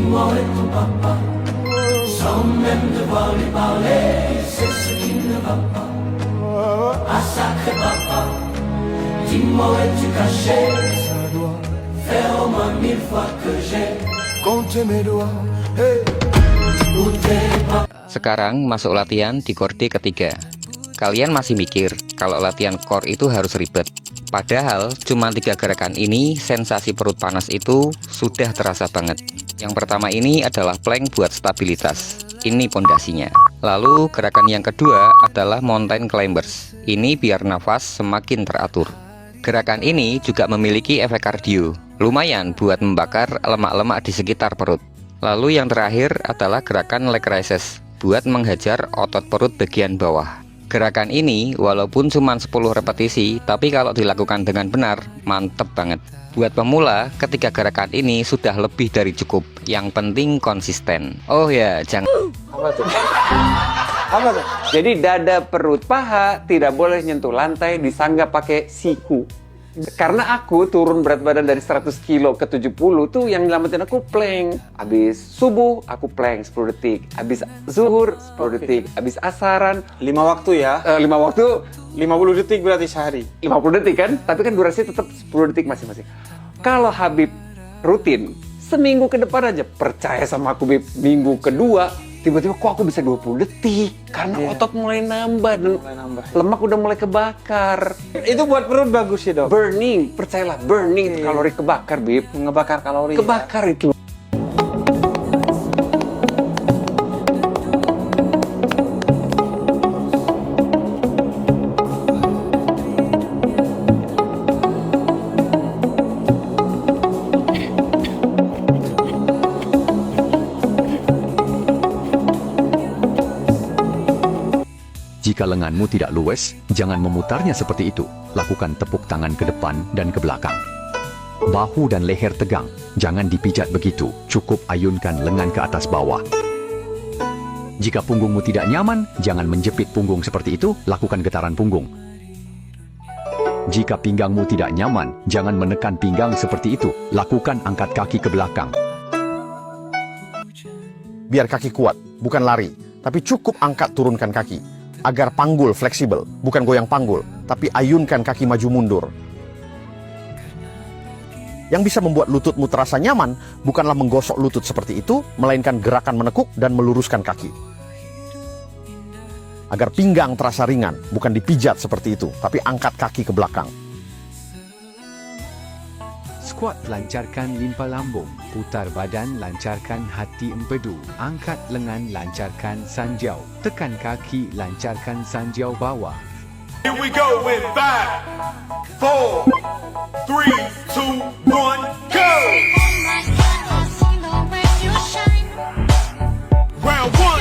Dis-moi où est ton papa, sans même devoir lui parler, c'est ce qui ne va pas. Ah sacré papa, dis-moi où es-tu caché? Ça doit faire au moins 1000 fois que j'ai compté mes doigts. Hey. Où t'es papa? Sekarang masuk latihan di korde ketiga. Kalian masih mikir kalau latihan core itu harus ribet. Padahal cuma 3 gerakan ini sensasi perut panas itu sudah terasa banget. Yang pertama ini adalah plank buat stabilitas. Ini pondasinya. Lalu gerakan yang kedua adalah mountain climbers. Ini biar nafas semakin teratur. Gerakan ini juga memiliki efek kardio. Lumayan buat membakar lemak-lemak di sekitar perut. Lalu yang terakhir adalah gerakan leg raises buat menghajar otot perut bagian bawah. Gerakan ini walaupun cuma 10 repetisi, tapi kalau dilakukan dengan benar, mantep banget. Buat pemula, ketiga gerakan ini sudah lebih dari cukup. Yang penting konsisten. Oh ya, jangan... Apa tuh? Apa tuh? Jadi dada, perut, paha tidak boleh nyentuh lantai, disanggah pakai siku. Karena aku turun berat badan dari 100 kilo ke 70 tuh yang nyelamatin aku plank. Habis subuh aku plank 10 detik. Habis zuhur 10 detik. Habis asaran 5 waktu ya? 5 waktu 50 detik berarti sehari. 50 detik kan? Tapi kan durasinya tetap 10 detik masing-masing. Kalau Habib rutin seminggu ke depan aja, percaya sama aku Bib, minggu kedua tiba-tiba kok aku bisa 20 detik karena otot mulai nambah dan lemak udah mulai kebakar. Itu buat perut bagus ya dok? Burning, percayalah, burning itu kalori kebakar Bib. Ngebakar kalori. Kebakar ya? itu. Jika lenganmu tidak luwes, jangan memutarnya seperti itu. Lakukan tepuk tangan ke depan dan ke belakang. Bahu dan leher tegang, jangan dipijat begitu. Cukup ayunkan lengan ke atas bawah. Jika punggungmu tidak nyaman, jangan menjepit punggung seperti itu, lakukan getaran punggung. Jika pinggangmu tidak nyaman, jangan menekan pinggang seperti itu, lakukan angkat kaki ke belakang. Biar kaki kuat, bukan lari, tapi cukup angkat turunkan kaki. Agar panggul fleksibel, bukan goyang panggul, tapi ayunkan kaki maju mundur. Yang bisa membuat lututmu terasa nyaman, bukanlah menggosok lutut seperti itu, melainkan gerakan menekuk dan meluruskan kaki. Agar pinggang terasa ringan, bukan dipijat seperti itu, tapi angkat kaki ke belakang. Squat, lancarkan limpa lambung. Putar badan, lancarkan hati empedu. Angkat lengan, lancarkan sanjau. Tekan kaki, lancarkan sanjau bawah. Here we go in 5, 4, 3, 2, 1, go! Round 1.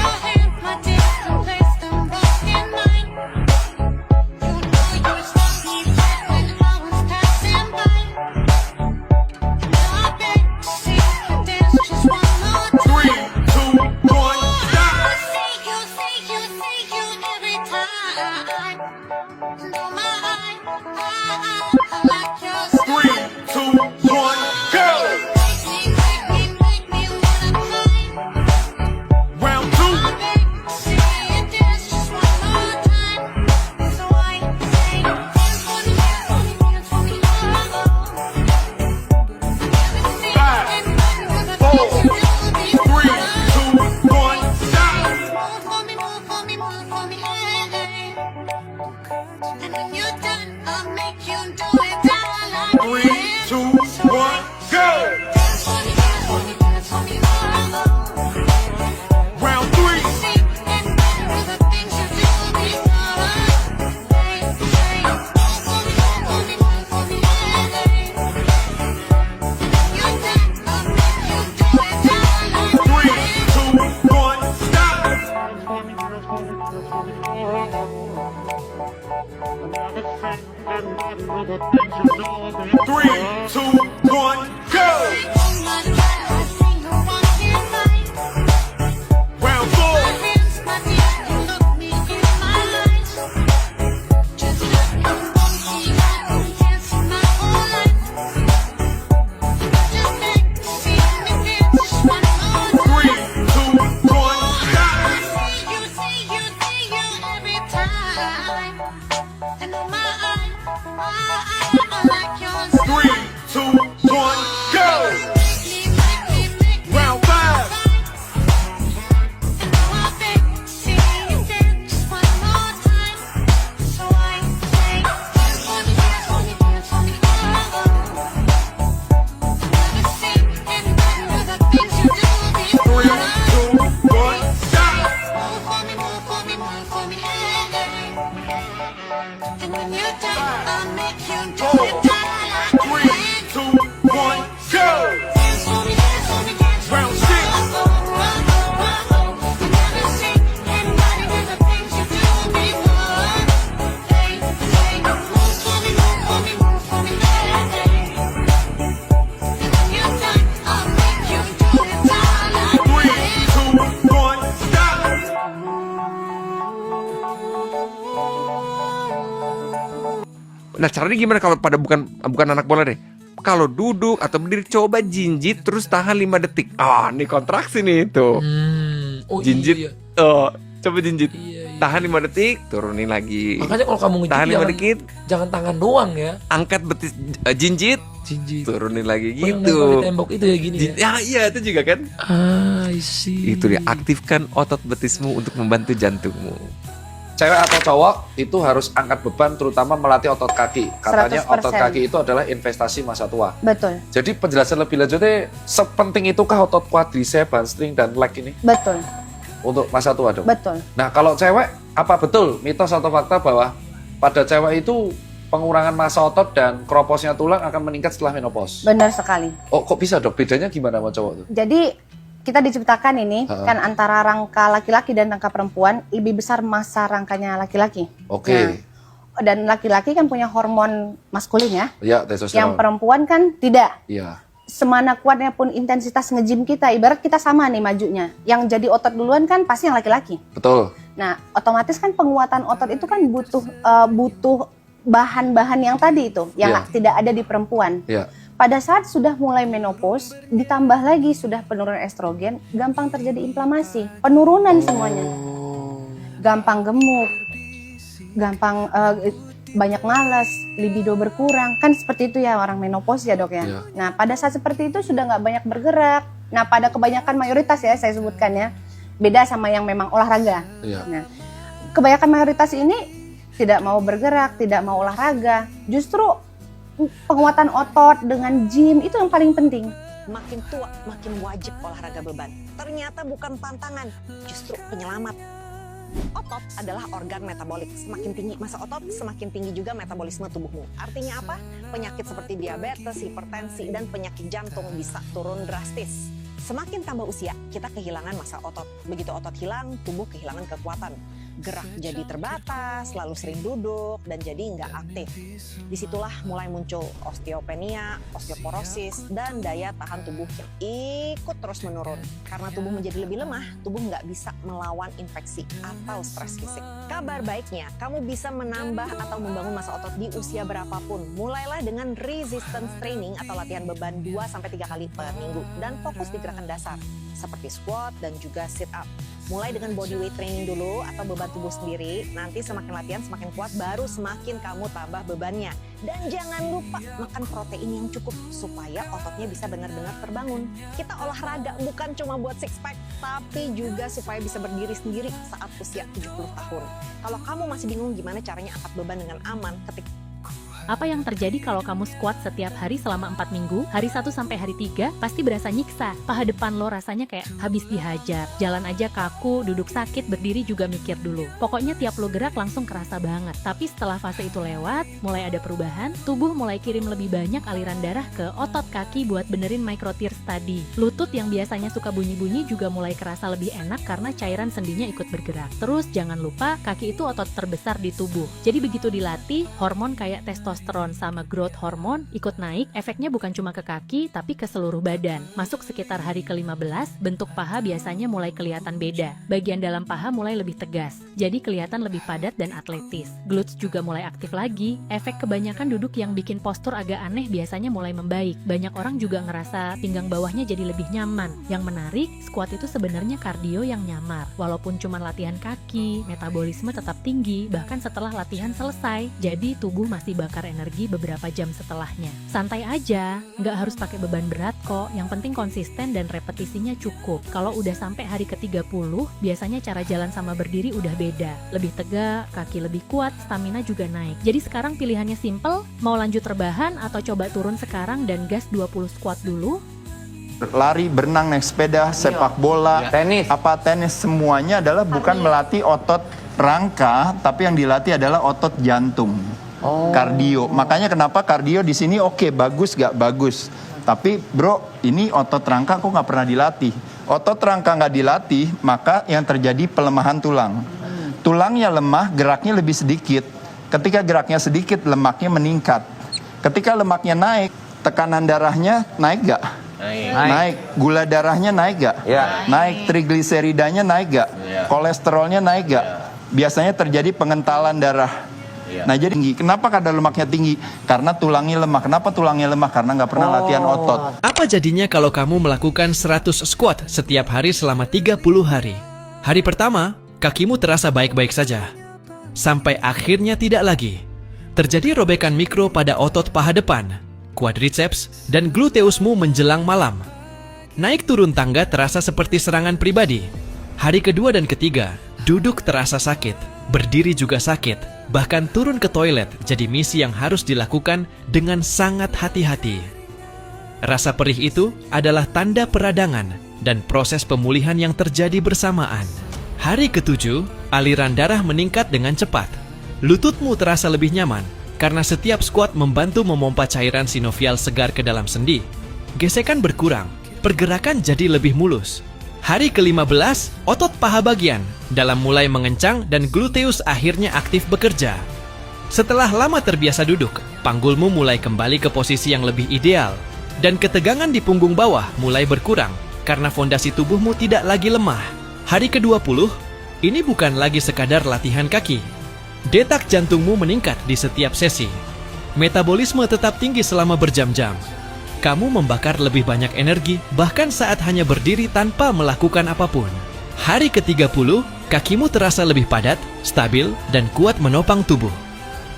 Nah, caranya gimana kalau pada bukan anak bola deh? Kalau duduk atau berdiri, coba jinjit terus tahan 5 detik. Ah, ini kontraksi nih itu. Oh Jinjit. iya. Oh, coba jinjit. Iya. Tahan 5 detik, turunin lagi. Makanya kalau kamu Tahan 5 detik, jangan tangan doang ya. angkat betis, jinjit, Jinjit. turunin lagi Yang gitu. nempel di tembok itu ya gini ya. Ya, iya itu juga kan. I see. Itu dia, aktifkan otot betismu untuk membantu jantungmu. Cewek atau cowok itu harus angkat beban, terutama melatih otot kaki. Katanya 100%. otot kaki itu adalah investasi masa tua. Betul, Jadi penjelasan lebih lanjutnya, sepenting itukah otot quadricep, hamstring, dan leg ini betul, untuk masa tua, dong? betul. Nah, kalau cewek, apa betul mitos atau fakta bahwa pada cewek itu pengurangan massa otot dan kroposnya tulang akan meningkat setelah menopause? Benar sekali. Oh, kok bisa, Dok? Bedanya gimana sama cowok tuh? Jadi kita diciptakan ini kan antara rangka laki-laki dan rangka perempuan, lebih besar massa rangkanya laki-laki. Oke. Nah, dan laki-laki kan punya hormon maskulin ya. Ya, Yang testosteron. perempuan kan tidak. Iya. Semana kuatnya pun intensitas nge-gym kita, ibarat kita sama nih majunya. Yang jadi otot duluan kan pasti yang laki-laki. Betul. Nah, otomatis kan penguatan otot itu kan butuh bahan-bahan yang tadi itu, yang Iya. tidak ada di perempuan. Iya. Pada saat sudah mulai menopause, ditambah lagi sudah penurunan estrogen, gampang terjadi inflamasi, penurunan semuanya. Gampang gemuk, gampang banyak malas, libido berkurang. Kan seperti itu ya orang menopause ya, Dok ya. Iya. Nah, pada saat seperti itu sudah nggak banyak bergerak. Nah, pada kebanyakan mayoritas ya saya sebutkan ya, beda sama yang memang olahraga. Iya. Nah, kebanyakan mayoritas ini tidak mau bergerak, tidak mau olahraga. Justru penguatan otot dengan gym itu yang paling penting. Makin tua, makin wajib olahraga beban. Ternyata bukan pantangan, justru penyelamat. Otot adalah organ metabolik. Semakin tinggi massa otot, semakin tinggi juga metabolisme tubuhmu. Artinya apa? Penyakit seperti diabetes, hipertensi, dan penyakit jantung bisa turun drastis. Semakin tambah usia, kita kehilangan massa otot. Begitu otot hilang, tubuh kehilangan kekuatan. Gerak jadi terbatas, selalu sering duduk, dan jadi nggak aktif. Disitulah mulai muncul osteopenia, osteoporosis, dan daya tahan tubuh yang ikut terus menurun. Karena tubuh menjadi lebih lemah, tubuh nggak bisa melawan infeksi atau stres fisik. Kabar baiknya, kamu bisa menambah atau membangun massa otot di usia berapapun. Mulailah dengan resistance training atau latihan beban 2-3 kali per minggu, dan fokus di gerakan dasar, seperti squat dan juga sit up. Mulai dengan body weight training dulu atau beban tubuh sendiri, nanti semakin latihan semakin kuat, baru semakin kamu tambah bebannya. Dan jangan lupa makan protein yang cukup supaya ototnya bisa benar-benar terbangun. Kita olahraga bukan cuma buat six pack, tapi juga supaya bisa berdiri sendiri saat usia 70 tahun. Kalau kamu masih bingung gimana caranya angkat beban dengan aman, ketik Apa yang terjadi kalau kamu squat setiap hari selama 4 minggu, hari 1 sampai hari 3, pasti berasa nyiksa. Paha depan lo rasanya kayak habis dihajar. Jalan aja kaku, duduk sakit, berdiri juga mikir dulu. Pokoknya tiap lo gerak langsung kerasa banget. Tapi setelah fase itu lewat, mulai ada perubahan, tubuh mulai kirim lebih banyak aliran darah ke otot kaki buat benerin micro tears tadi. Lutut yang biasanya suka bunyi-bunyi juga mulai kerasa lebih enak karena cairan sendinya ikut bergerak. Terus jangan lupa, kaki itu otot terbesar di tubuh. Jadi begitu dilatih, hormon kayak testosteron sama growth hormone ikut naik, efeknya bukan cuma ke kaki, tapi ke seluruh badan. Masuk sekitar hari ke-15, bentuk paha biasanya mulai kelihatan beda. Bagian dalam paha mulai lebih tegas, jadi kelihatan lebih padat dan atletis. Glutes juga mulai aktif lagi. Efek kebanyakan duduk yang bikin postur agak aneh biasanya mulai membaik. Banyak orang juga ngerasa pinggang bawahnya jadi lebih nyaman. Yang menarik, squat itu sebenarnya kardio yang nyamar. Walaupun cuma latihan kaki, metabolisme tetap tinggi, bahkan setelah latihan selesai. Jadi tubuh masih bakar energi beberapa jam setelahnya. Santai aja, nggak harus pakai beban berat kok. Yang penting konsisten dan repetisinya cukup. Kalau udah sampai hari ke-30, biasanya cara jalan sama berdiri udah beda. Lebih tegak, kaki lebih kuat, stamina juga naik. Jadi sekarang pilihannya simple, mau lanjut rebahan atau coba turun sekarang dan gas 20 squat dulu? lari, berenang, naik sepeda, sepak bola, tenis, semuanya adalah bukan melatih otot rangka, tapi yang dilatih adalah otot jantung. Kardio. Makanya kenapa kardio di sini oke, bagus gak bagus. Tapi bro, ini otot rangka kok nggak pernah dilatih. Otot rangka nggak dilatih, maka yang terjadi pelemahan tulang. Tulangnya lemah, geraknya lebih sedikit. Ketika geraknya sedikit, lemaknya meningkat. Ketika lemaknya naik, tekanan darahnya naik gak? Naik. Gula darahnya naik gak? Naik. Trigliseridanya naik gak? Kolesterolnya naik gak? Biasanya terjadi pengentalan darah. Nah jadi tinggi. Kenapa kadar lemaknya tinggi? Karena tulangnya lemah. Kenapa tulangnya lemah? Karena nggak pernah latihan otot. Apa jadinya kalau kamu melakukan 100 squat setiap hari selama 30 hari? Hari pertama, kakimu terasa baik-baik saja. Sampai akhirnya tidak lagi. Terjadi robekan mikro pada otot paha depan, quadriceps, dan gluteusmu menjelang malam. Naik turun tangga terasa seperti serangan pribadi. Hari kedua dan ketiga, duduk terasa sakit, berdiri juga sakit. Bahkan turun ke toilet jadi misi yang harus dilakukan dengan sangat hati-hati. Rasa perih itu adalah tanda peradangan dan proses pemulihan yang terjadi bersamaan. Hari ketujuh, aliran darah meningkat dengan cepat. Lututmu terasa lebih nyaman karena setiap squat membantu memompa cairan sinovial segar ke dalam sendi. Gesekan berkurang, pergerakan jadi lebih mulus. Hari ke-15, otot paha bagian dalam mulai mengencang dan gluteus akhirnya aktif bekerja. Setelah lama terbiasa duduk, panggulmu mulai kembali ke posisi yang lebih ideal dan ketegangan di punggung bawah mulai berkurang karena fondasi tubuhmu tidak lagi lemah. Hari ke-20, ini bukan lagi sekadar latihan kaki. Detak jantungmu meningkat di setiap sesi. Metabolisme tetap tinggi selama berjam-jam. Kamu membakar lebih banyak energi bahkan saat hanya berdiri tanpa melakukan apapun. Hari ke-30, kakimu terasa lebih padat, stabil, dan kuat menopang tubuh.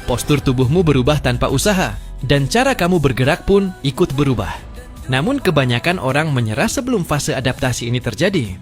Postur tubuhmu berubah tanpa usaha, dan cara kamu bergerak pun ikut berubah. Namun kebanyakan orang menyerah sebelum fase adaptasi ini terjadi.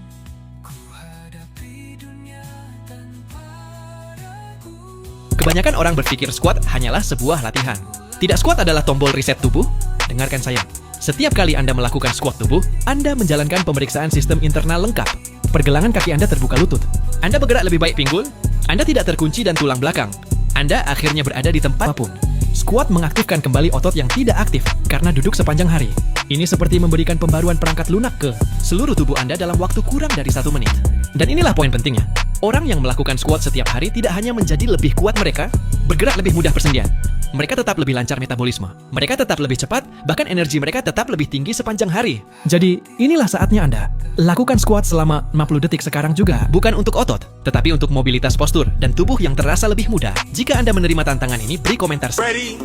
Kebanyakan orang berpikir squat hanyalah sebuah latihan. Tidak, squat adalah tombol reset tubuh. Dengarkan saya. Setiap kali Anda melakukan squat tubuh, Anda menjalankan pemeriksaan sistem internal lengkap. Pergelangan kaki Anda terbuka lutut. Anda bergerak lebih baik pinggul. Anda tidak terkunci dan tulang belakang. Anda akhirnya berada di tempat apapun. Squat mengaktifkan kembali otot yang tidak aktif karena duduk sepanjang hari. Ini seperti memberikan pembaruan perangkat lunak ke seluruh tubuh Anda dalam waktu kurang dari 1 menit. Dan inilah poin pentingnya. Orang yang melakukan squat setiap hari tidak hanya menjadi lebih kuat, mereka bergerak lebih mudah persendian. Mereka tetap lebih lancar metabolisme. Mereka tetap lebih cepat, bahkan energi mereka tetap lebih tinggi sepanjang hari. Jadi, inilah saatnya Anda lakukan squat selama 50 detik sekarang juga. Bukan untuk otot, tetapi untuk mobilitas postur dan tubuh yang terasa lebih mudah. Jika Anda menerima tantangan ini, beri komentar. Ready?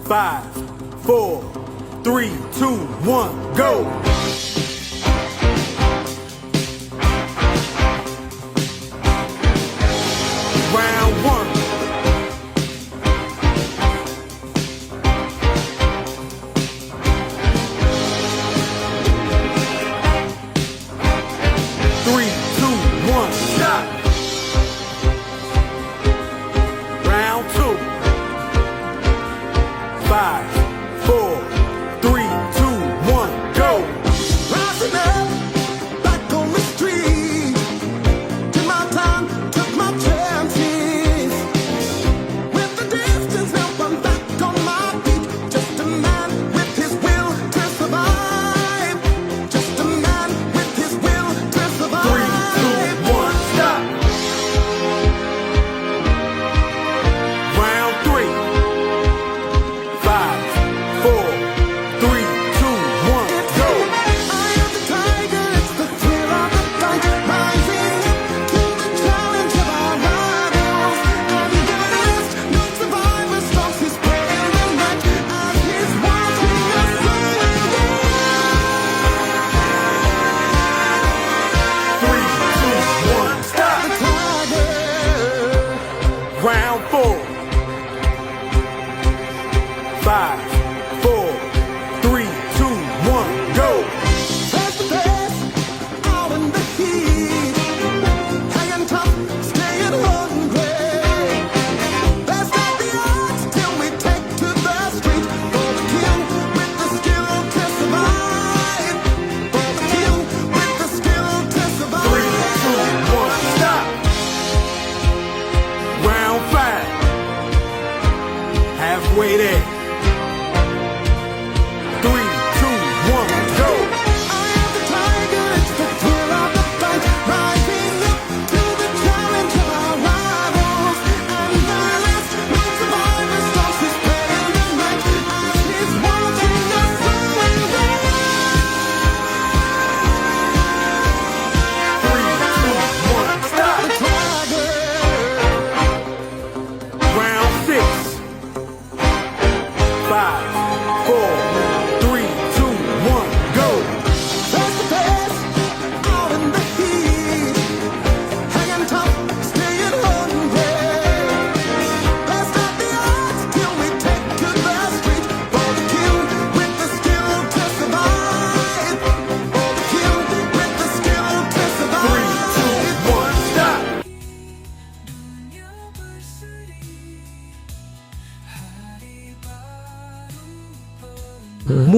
5, 4, 3, 2, 1, go! Round 1.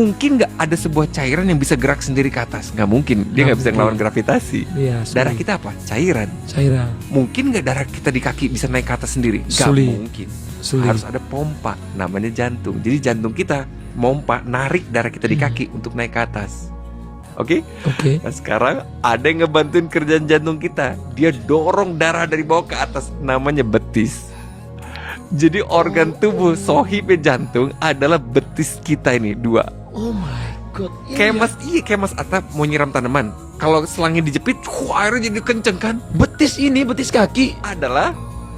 Mungkin nggak ada sebuah cairan yang bisa gerak sendiri ke atas? Nggak mungkin, dia nggak bisa ngelawan gravitasi. Iya, Darah kita apa? Cairan. Mungkin nggak darah kita di kaki bisa naik ke atas sendiri? Nggak mungkin. Harus ada pompa, namanya jantung. Jadi jantung kita pompa, narik darah kita di kaki untuk naik ke atas. Oke? Nah sekarang ada yang ngebantuin kerjaan jantung kita. Dia dorong darah dari bawah ke atas, namanya betis. Jadi organ tubuh sohibnya jantung adalah betis kita ini, 2. Oh my god. Kayak Mas Atta mau nyiram tanaman. Kalau selangnya dijepit, airnya jadi kenceng kan? Betis kaki adalah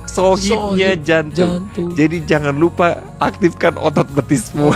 sohibnya jantung. Jadi jangan lupa aktifkan otot betismu.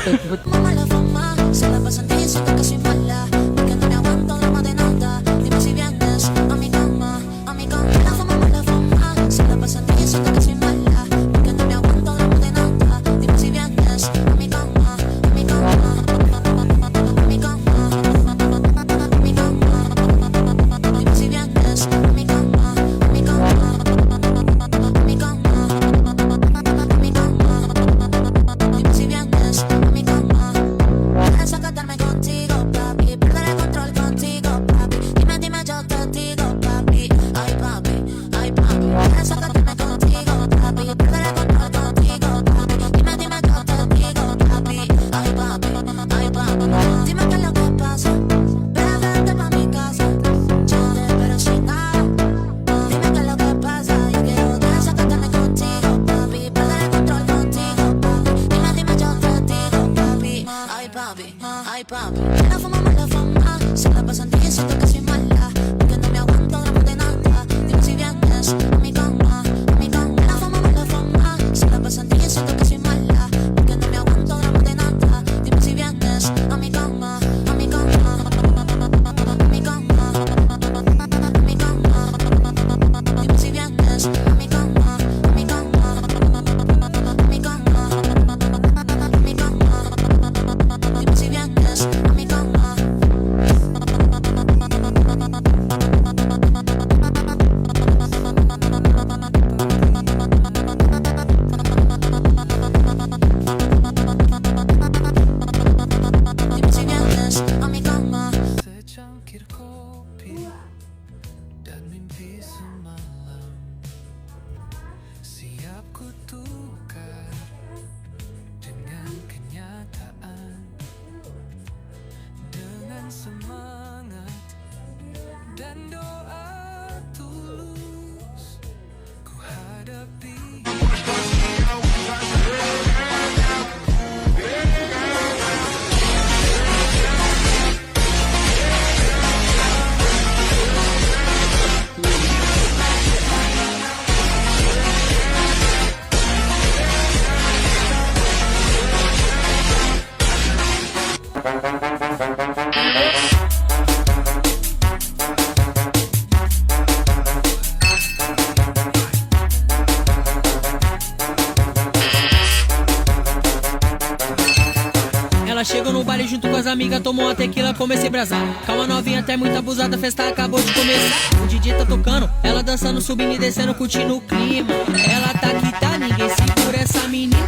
Ela chegou no baile junto com as amigas, tomou uma tequila, comecei a brasar. Calma novinha, até muito abusada, a festa acabou de começar. O DJ tá tocando, ela dançando, subindo e descendo, curtindo o clima. Ela tá que tá, ninguém segura essa menina.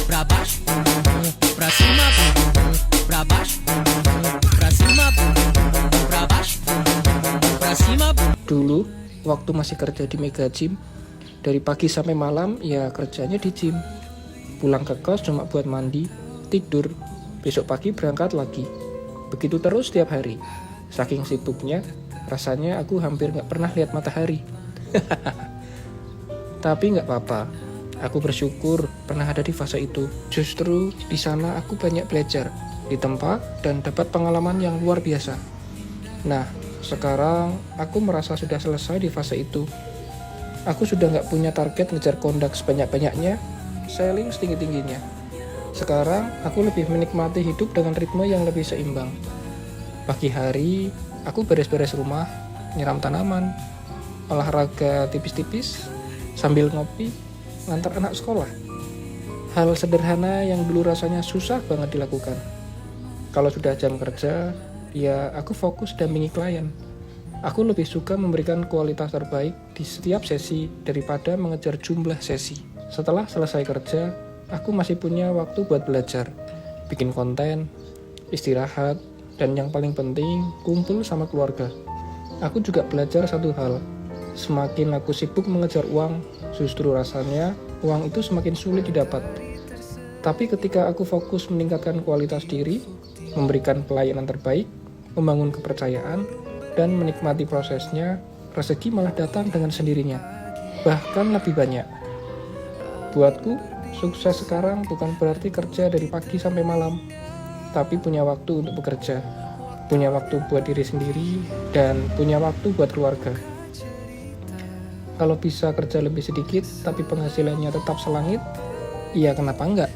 Pra baixo, pra cima, pra baixo, pra cima, pra baixo, pra cima. Dulu, waktu masih kerja di Mega Gym, dari pagi sampai malam ya kerjanya di gym. Pulang ke kos cuma buat mandi, tidur, besok pagi berangkat lagi. Begitu terus setiap hari. Saking sibuknya, rasanya aku hampir gak pernah lihat matahari. Tapi gak apa-apa, aku bersyukur pernah ada di fase itu. Justru di sana aku banyak belajar, ditempa dan dapat pengalaman yang luar biasa. Nah, sekarang aku merasa sudah selesai di fase itu. Aku sudah gak punya target ngejar kondak sebanyak-banyaknya, selling setinggi-tingginya. Sekarang aku lebih menikmati hidup dengan ritme yang lebih seimbang. Pagi hari, aku beres-beres rumah, nyiram tanaman, olahraga tipis-tipis, sambil ngopi, ngantar anak sekolah. Hal sederhana yang dulu rasanya susah banget dilakukan. Kalau sudah jam kerja, ya aku fokus dampingi klien. Aku lebih suka memberikan kualitas terbaik di setiap sesi daripada mengejar jumlah sesi. Setelah selesai kerja, aku masih punya waktu buat belajar, bikin konten, istirahat, dan yang paling penting, kumpul sama keluarga. Aku juga belajar satu hal, semakin aku sibuk mengejar uang, justru rasanya uang itu semakin sulit didapat. Tapi ketika aku fokus meningkatkan kualitas diri, memberikan pelayanan terbaik, membangun kepercayaan, dan menikmati prosesnya, rezeki malah datang dengan sendirinya, bahkan lebih banyak. Buatku, sukses sekarang bukan berarti kerja dari pagi sampai malam, tapi punya waktu untuk bekerja, punya waktu buat diri sendiri, dan punya waktu buat keluarga. Kalau bisa kerja lebih sedikit, tapi penghasilannya tetap selangit, ya kenapa enggak?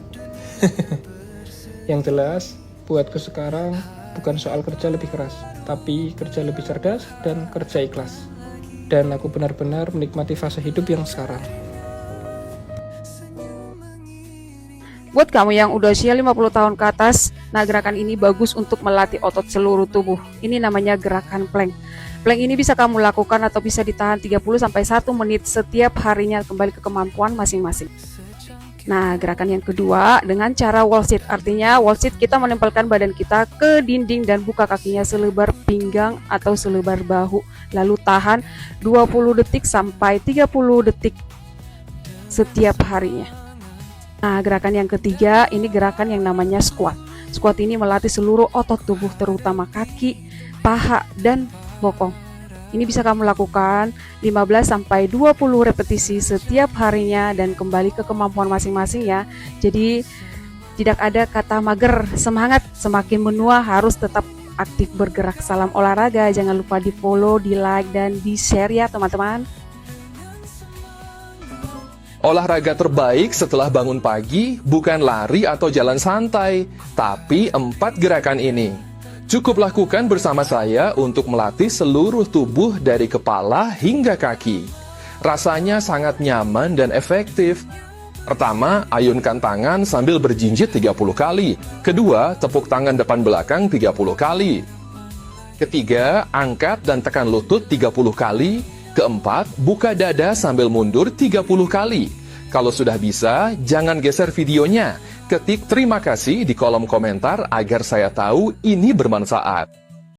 Yang jelas, buatku sekarang bukan soal kerja lebih keras, tapi kerja lebih cerdas dan kerja ikhlas. Dan aku benar-benar menikmati fase hidup yang sekarang. Buat kamu yang udah usia 50 tahun ke atas, nah gerakan ini bagus untuk melatih otot seluruh tubuh. Ini namanya gerakan plank. Plank ini bisa kamu lakukan atau bisa ditahan 30-1 menit setiap harinya, kembali ke kemampuan masing-masing. Nah, gerakan yang kedua dengan cara wall sit. Artinya wall sit kita menempelkan badan kita ke dinding dan buka kakinya selebar pinggang atau selebar bahu. Lalu tahan 20 detik sampai 30 detik setiap harinya. Nah, gerakan yang ketiga ini gerakan yang namanya squat. Squat ini melatih seluruh otot tubuh terutama kaki, paha, dan bokong. Ini bisa kamu lakukan 15-20 repetisi setiap harinya dan kembali ke kemampuan masing-masing ya. Jadi tidak ada kata mager, semangat, semakin menua harus tetap aktif bergerak. Salam olahraga, jangan lupa di follow, di like, dan di share ya teman-teman. Olahraga terbaik setelah bangun pagi bukan lari atau jalan santai, tapi 4 gerakan ini. Cukup lakukan bersama saya untuk melatih seluruh tubuh dari kepala hingga kaki. Rasanya sangat nyaman dan efektif. Pertama, ayunkan tangan sambil berjinjit 30 kali. Kedua, tepuk tangan depan belakang 30 kali. Ketiga, angkat dan tekan lutut 30 kali. Keempat, buka dada sambil mundur 30 kali. Kalau sudah bisa, jangan geser videonya. Ketik terima kasih di kolom komentar agar saya tahu ini bermanfaat.